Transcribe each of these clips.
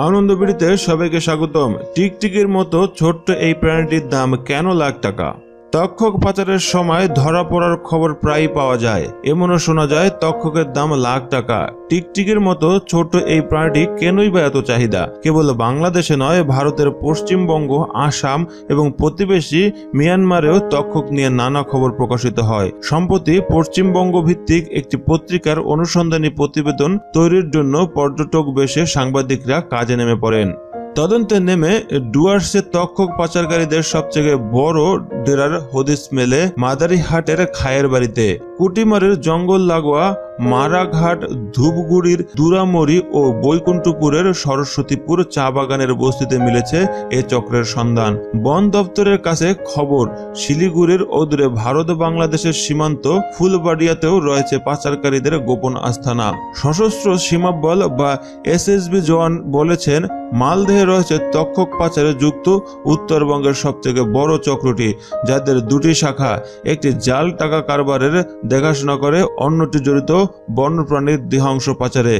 আনন্দবিড়িতে সবাইকে স্বাগতম। টিকটিকির মতো ছোট্ট এই প্রাণীটির দাম কেন লাখ টাকা? তক্ষক পাচারের সময় ধরা পড়ার খবর প্রায়ই পাওয়া যায়। এমনও শোনা যায় তক্ষকের দাম লাখ টাকা। টিকটিকির মতো ছোট এই প্রাণীটি কেনই বা এত চাহিদা? কেবল বাংলাদেশে নয়, ভারতের পশ্চিমবঙ্গ, আসাম এবং প্রতিবেশী মিয়ানমারেও তক্ষক নিয়ে নানা খবর প্রকাশিত হয়। সম্প্রতি পশ্চিমবঙ্গ ভিত্তিক একটি পত্রিকার অনুসন্ধানী প্রতিবেদন তৈরির জন্য পর্যটক বেশে সাংবাদিকরা কাজে নেমে পড়েন। তদন্তে নেমে ডুয়ার্সে তক্ষক পাচারকারীদের সবচেয়ে বড় ডেরার হদিস মেলে মাদারিহাটের খায়ের বাড়িতে। কুটিমারের জঙ্গল লাগোয়া মারাঘাট, ধূপগুড়ির দুরামরি ও বৈকুণ্ঠপুরের সরস্বতীপুর চা বাগানের বস্তিতে মিলেছে এ চক্রের সন্ধান। বন দপ্তরের কাছে খবর, শিলিগুড়ির অদূরে ভারত বাংলাদেশের সীমান্ত ফুলবাড়িয়াতেও রয়েছে পাচারকারীদের গোপন আস্তানা। সশস্ত্র সীমাবল বা এসএসবি জওয়ান বলেছেন, মালদহে রয়েছে তক্ষক পাচারে যুক্ত উত্তরবঙ্গের সবথেকে বড় চক্রটি, যাদের দুটি শাখা। একটি জাল টাকা কারবারের দেখাশোনা করে, অন্যটি জড়িত বন্যপ্রাণীর দেহাংশ পাচারে।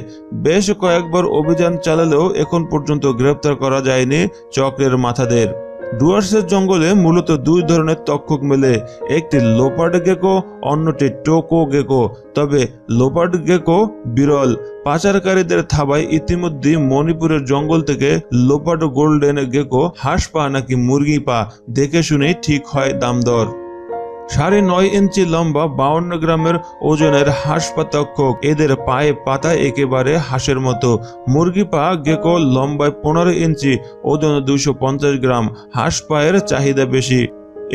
বেশ কয়েকবার অভিযান চালালেও এখন পর্যন্ত গ্রেপ্তার করা যায়নি চক্রের মাথাদের। ডুয়ার্সের জঙ্গলে মূলত দুই ধরনের তক্ষক মেলে, একটি লোপার্ড গেকো, অন্যটি টোকো গেকো। তবে লোপার্ড গেকো বিরল। পাচারকারীদের থাবায় ইতিমধ্যে মণিপুরের জঙ্গল থেকে লোপার্ড গোল্ডেন গেকো, হাঁস পা নাকি মুরগি পা দেখে শুনেই ঠিক হয় দাম দর। 9.5 ইঞ্চি লম্বা 52 গ্রামের ওজনের হাঁস পা তক্ষক। এদের পায়ে পাতা একেবারে হাঁসের মতো। মুরগি পা গেকো লম্বায় 15 ইঞ্চি, ওজন 250 গ্রাম। হাঁস পায়ের চাহিদা বেশি।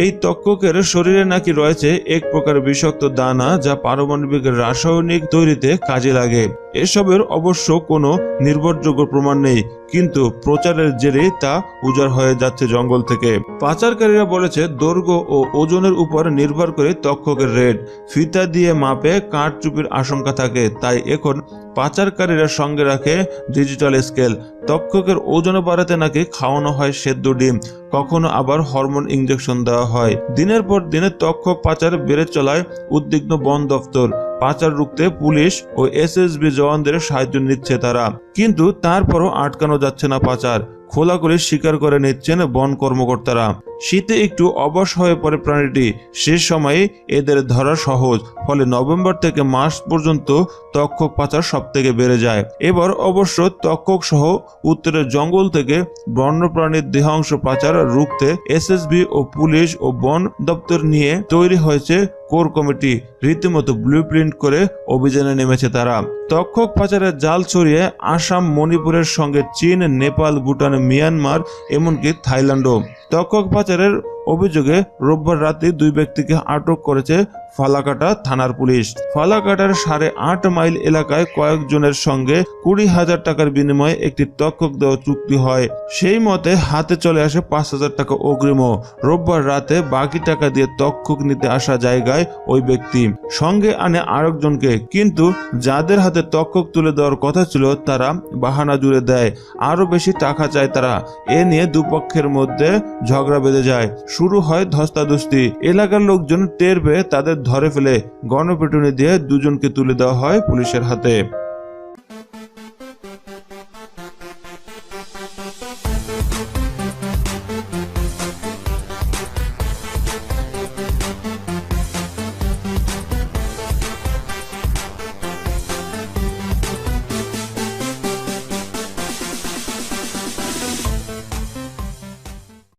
এই তক্ষকের শরীরে নাকি রয়েছে এক প্রকার বিষাক্ত দানা, যা পারমাণবিক রাসায়নিক তৈরিতে কাজে লাগে। এসবের অবশ্য কোনো নির্ভরযোগ্য প্রমাণ নেই, কিন্তু প্রচারের জেরে তা উজাড় হয়ে যাচ্ছে জঙ্গল থেকে। পাচারকারীরা বলেছে, দৈর্ঘ্য ও ওজনের উপর নির্ভর করে তক্ষকের রেট। ফিতা দিয়ে মাপে কারচুপির আশঙ্কা থাকে, তাই এখন পাচারকারীরা সঙ্গে রাখে ডিজিটাল স্কেল। তক্ষকের ওজন বাড়াতে নাকি খাওয়ানো হয় সেদ্ধ ডিম, কখনো আবার হরমোন ইঞ্জেকশন দেওয়া হয়। দিনের পর দিনে তক্ষক পাচার বেড়ে চলায় উদ্বিগ্ন বন দফতর। পাচার রুখতে পুলিশ ও এসএসবি জওয়ানদের সাহায্য নিচ্ছে তারা, কিন্তু তারপরও আটকানো যাচ্ছে না পাচার। খোলা করে স্বীকার করে নিচ্ছেন বন কর্মকর্তারা। শীতে একটু অবশ হয়ে পড়ে প্রাণীটি, সে সময়ে এদের ধরা সহজ। ফলে নভেম্বর থেকে মার্চ পর্যন্ত তক্ষক পাচার সবথেকে বেড়ে যায়। এবার অবশ্য তক্ষক সহ উত্তরের জঙ্গল থেকে বন্যপ্রাণীর দেহাংশ পাচার রুখতে এসএসবি ও পুলিশ ও বন দপ্তর নিয়ে তৈরি হয়েছে কোর কমিটি। রীতিমতো ব্লুপ্রিন্ট করে অভিযানে নেমেছে তারা। তক্ষক পাচারের জাল ছড়িয়ে আসাম, মণিপুরের সঙ্গে চীন, নেপাল, ভুটান, মিয়ানমার, এমনকি থাইল্যান্ডও। তক্ষক পাচারের অভিযোগে রোববার রাতে 2 ব্যক্তিকে আটক করেছে ফালাকাটা থানার পুলিশ। ফালাকাটার 8.5 মাইল এলাকায় কয়েকজনের সঙ্গে 20,000 টাকার বিনিময়ে একটি তক্ষক দেওয়া চুক্তি হয়। সেই মতে হাতে চলে আসে 5,000 টাকা অগ্রিমও। রোববার রাতে বাকি টাকা দিয়ে তক্ষক নিতে আসা জায়গায় ওই ব্যক্তি সঙ্গে আনে আরেকজনকে, কিন্তু যাদের হাতে তক্ষক তুলে দেওয়ার কথা ছিল তারা বাহানা জুড়ে দেয়, আরো বেশি টাকা চায় তারা। এ নিয়ে দুপক্ষের মধ্যে ঝগড়া বেঁধে যায়। শুরু হয় ধস্তাধস্তি। এলাকার লোকজন টের পেয়ে তাদের ধরে ফেলে গণপিটুনি দিয়ে দুজনকে তুলে দেওয়া হয় পুলিশের হাতে।